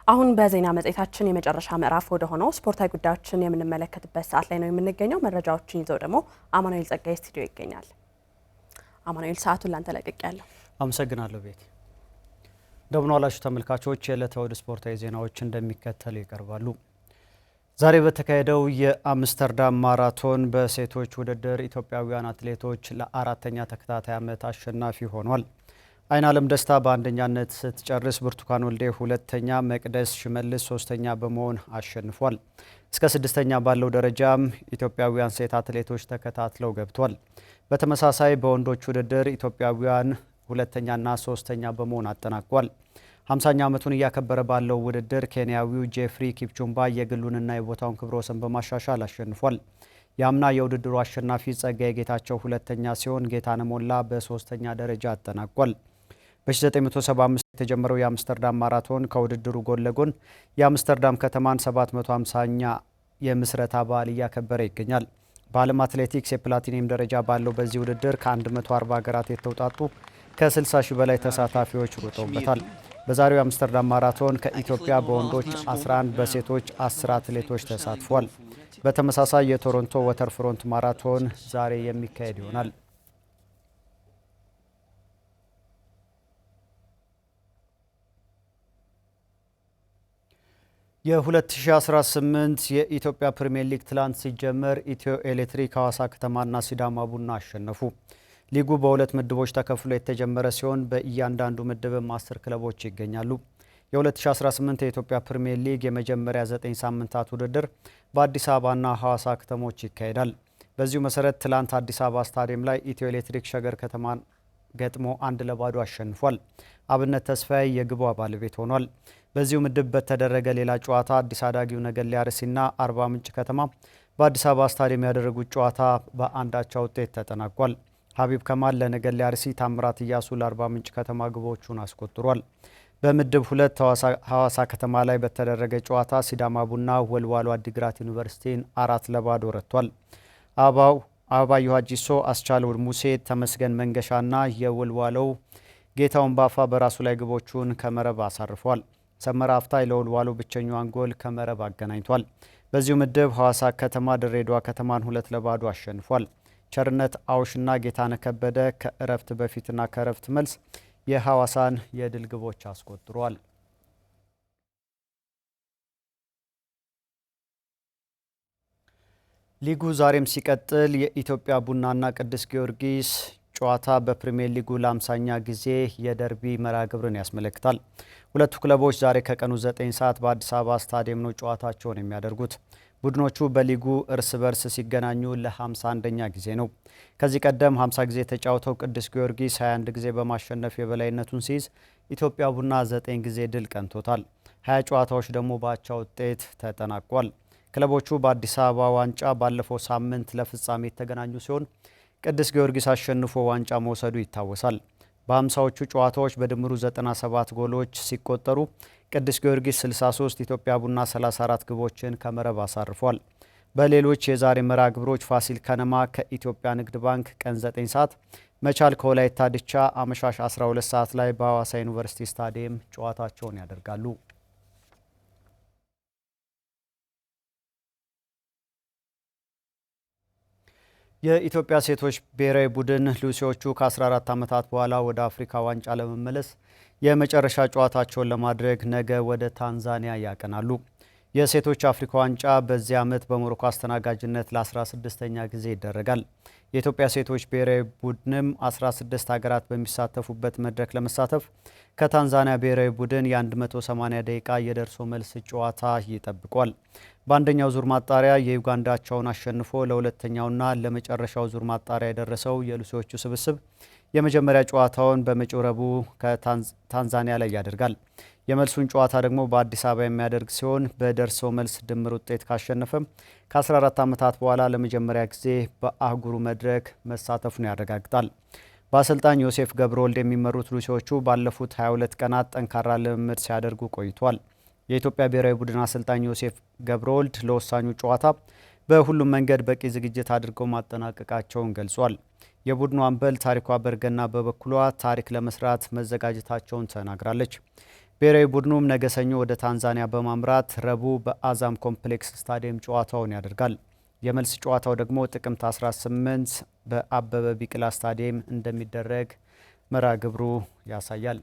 አሁን በዜና መጽሔታችን የመጨረሻ ምዕራፍ ወደ ሆነው ስፖርታዊ ጉዳዮችን የምንመለከትበት ሰዓት ላይ ነው የምንገኘው። መረጃዎችን ይዘው ደግሞ አማኑኤል ጸጋይ ስቱዲዮ ይገኛል። አማኑኤል ሰዓቱን ላንተ ለቅቄያለሁ። አመሰግናለሁ ቤቲ። እንደምን ዋላችሁ ተመልካቾች። የዕለተ እሁድ ስፖርታዊ ዜናዎች እንደሚከተለው ይቀርባሉ። ዛሬ በተካሄደው የአምስተርዳም ማራቶን በሴቶች ውድድር ኢትዮጵያውያን አትሌቶች ለአራተኛ ተከታታይ ዓመት አሸናፊ ሆኗል። አይናለም ደስታ በአንደኛነት ስትጨርስ ብርቱካን ወልዴ ሁለተኛ፣ መቅደስ ሽመልስ ሶስተኛ በመሆን አሸንፏል። እስከ ስድስተኛ ባለው ደረጃም ኢትዮጵያውያን ሴት አትሌቶች ተከታትለው ገብቷል። በተመሳሳይ በወንዶች ውድድር ኢትዮጵያውያን ሁለተኛና ሶስተኛ በመሆን አጠናቋል። 50ኛ ዓመቱን እያከበረ ባለው ውድድር ኬንያዊው ጄፍሪ ኪፕቹምባ የግሉንና የቦታውን ክብረ ወሰን በማሻሻል አሸንፏል። የአምና የውድድሩ አሸናፊ ጸጋዬ ጌታቸው ሁለተኛ ሲሆን ጌታነህ ሞላ በሶስተኛ ደረጃ አጠናቋል። በ1975 የተጀመረው የአምስተርዳም ማራቶን ከውድድሩ ጎን ለጎን የአምስተርዳም ከተማን 750ኛ የምስረታ በዓል እያከበረ ይገኛል። በዓለም አትሌቲክስ የፕላቲኒየም ደረጃ ባለው በዚህ ውድድር ከ140 ሀገራት የተውጣጡ ከ60 ሺህ በላይ ተሳታፊዎች ሮጠውበታል። በዛሬው የአምስተርዳም ማራቶን ከኢትዮጵያ በወንዶች 11 በሴቶች 10 አትሌቶች ተሳትፏል። በተመሳሳይ የቶሮንቶ ወተርፍሮንት ማራቶን ዛሬ የሚካሄድ ይሆናል። የ2018 የኢትዮጵያ ፕሪሚየር ሊግ ትላንት ሲጀመር ኢትዮ ኤሌክትሪክ፣ ሐዋሳ ከተማና ሲዳማ ቡና አሸነፉ። ሊጉ በሁለት ምድቦች ተከፍሎ የተጀመረ ሲሆን በእያንዳንዱ ምድብም 10 ክለቦች ይገኛሉ። የ2018 የኢትዮጵያ ፕሪሚየር ሊግ የመጀመሪያ 9 ሳምንታት ውድድር በአዲስ አበባና ሐዋሳ ከተሞች ይካሄዳል። በዚሁ መሰረት ትላንት አዲስ አበባ ስታዲየም ላይ ኢትዮ ኤሌክትሪክ ሸገር ከተማን ገጥሞ 1-0 አሸንፏል። አብነት ተስፋዬ የግቧ ባለቤት ሆኗል። በዚሁ ምድብ በተደረገ ሌላ ጨዋታ አዲስ አዳጊው ነገሌ አርሲና አርባ ምንጭ ከተማ በአዲስ አበባ ስታዲየም ያደረጉት ጨዋታ በአንዳቻ ውጤት ተጠናቋል። ሀቢብ ከማል ለነገሌ አርሲ፣ ታምራት እያሱ ለአርባ ምንጭ ከተማ ግቦቹን አስቆጥሯል። በምድብ 2 ሐዋሳ ከተማ ላይ በተደረገ ጨዋታ ሲዳማ ቡና ወልዋሎ አዲግራት ዩኒቨርሲቲን 4-0 ረቷል። አበባየሁ ሀጂሶ፣ አስቻለው ሙሴ፣ ተመስገን መንገሻና የወልዋሎው ጌታውን ባፋ በራሱ ላይ ግቦቹን ከመረብ አሳርፏል። ሰመራ አፍታይ ለወልዋሎ ብቸኛዋን ጎል ከመረብ አገናኝቷል። በዚሁ ምድብ ሐዋሳ ከተማ ድሬዳዋ ከተማን 2-0 አሸንፏል። ቸርነት አውሽና ጌታነህ ከበደ ከእረፍት በፊትና ከእረፍት መልስ የሐዋሳን የድል ግቦች አስቆጥሯል። ሊጉ ዛሬም ሲቀጥል የኢትዮጵያ ቡናና ቅዱስ ጊዮርጊስ ጨዋታ በፕሪሚየር ሊጉ ለ50ኛ ጊዜ የደርቢ መርሃ ግብርን ያስመለክታል። ሁለቱ ክለቦች ዛሬ ከቀኑ 9 ሰዓት በአዲስ አበባ ስታዲየም ነው ጨዋታቸውን የሚያደርጉት። ቡድኖቹ በሊጉ እርስ በርስ ሲገናኙ ለ51ኛ ጊዜ ነው። ከዚህ ቀደም 50 ጊዜ የተጫወተው ቅዱስ ጊዮርጊስ 21 ጊዜ በማሸነፍ የበላይነቱን ሲይዝ፣ ኢትዮጵያ ቡና 9 ጊዜ ድል ቀንቶታል። 20 ጨዋታዎች ደግሞ በአቻ ውጤት ተጠናቋል። ክለቦቹ በአዲስ አበባ ዋንጫ ባለፈው ሳምንት ለፍጻሜ የተገናኙ ሲሆን ቅዱስ ጊዮርጊስ አሸንፎ ዋንጫ መውሰዱ ይታወሳል። በ50ዎቹ ጨዋታዎች በድምሩ 97 ጎሎች ሲቆጠሩ ቅዱስ ጊዮርጊስ 63፣ ኢትዮጵያ ቡና 34 ግቦችን ከመረብ አሳርፏል። በሌሎች የዛሬ መርሃ ግብሮች ፋሲል ከነማ ከኢትዮጵያ ንግድ ባንክ ቀን 9 ሰዓት፣ መቻል ከወላይታ ድቻ አመሻሽ 12 ሰዓት ላይ በሐዋሳ ዩኒቨርሲቲ ስታዲየም ጨዋታቸውን ያደርጋሉ። የኢትዮጵያ ሴቶች ብሔራዊ ቡድን ሉሲዎቹ ከ14 ዓመታት በኋላ ወደ አፍሪካ ዋንጫ ለመመለስ የመጨረሻ ጨዋታቸውን ለማድረግ ነገ ወደ ታንዛኒያ ያቀናሉ። የሴቶች አፍሪካ ዋንጫ በዚህ ዓመት በሞሮኮ አስተናጋጅነት ለ16ኛ ጊዜ ይደረጋል። የኢትዮጵያ ሴቶች ብሔራዊ ቡድንም 16 ሀገራት በሚሳተፉበት መድረክ ለመሳተፍ ከታንዛኒያ ብሔራዊ ቡድን የ180 ደቂቃ የደርሶ መልስ ጨዋታ ይጠብቋል። በአንደኛው ዙር ማጣሪያ የዩጋንዳቸውን አሸንፎ ለሁለተኛውና ለመጨረሻው ዙር ማጣሪያ የደረሰው የሉሲዎቹ ስብስብ የመጀመሪያ ጨዋታውን በመጪው ረቡዕ ከታንዛኒያ ላይ ያደርጋል። የመልሱን ጨዋታ ደግሞ በአዲስ አበባ የሚያደርግ ሲሆን በደርሶ መልስ ድምር ውጤት ካሸነፈም ከ14 ዓመታት በኋላ ለመጀመሪያ ጊዜ በአህጉሩ መድረክ መሳተፉን ያረጋግጣል። በአሰልጣኝ ዮሴፍ ገብረወልድ የሚመሩት ሉሲዎቹ ባለፉት 22 ቀናት ጠንካራ ልምምድ ሲያደርጉ ቆይቷል። የኢትዮጵያ ብሔራዊ ቡድን አሰልጣኝ ዮሴፍ ገብረወልድ ለወሳኙ ጨዋታ በሁሉም መንገድ በቂ ዝግጅት አድርገው ማጠናቀቃቸውን ገልጿል። የቡድኑ አምበል ታሪኳ በርገና በበኩሏ ታሪክ ለመስራት መዘጋጀታቸውን ተናግራለች። ብሔራዊ ቡድኑም ነገ ሰኞ ወደ ታንዛኒያ በማምራት ረቡዕ በአዛም ኮምፕሌክስ ስታዲየም ጨዋታውን ያደርጋል። የመልስ ጨዋታው ደግሞ ጥቅምት 18 በአበበ ቢቂላ ስታዲየም እንደሚደረግ መርሃ ግብሩ ያሳያል።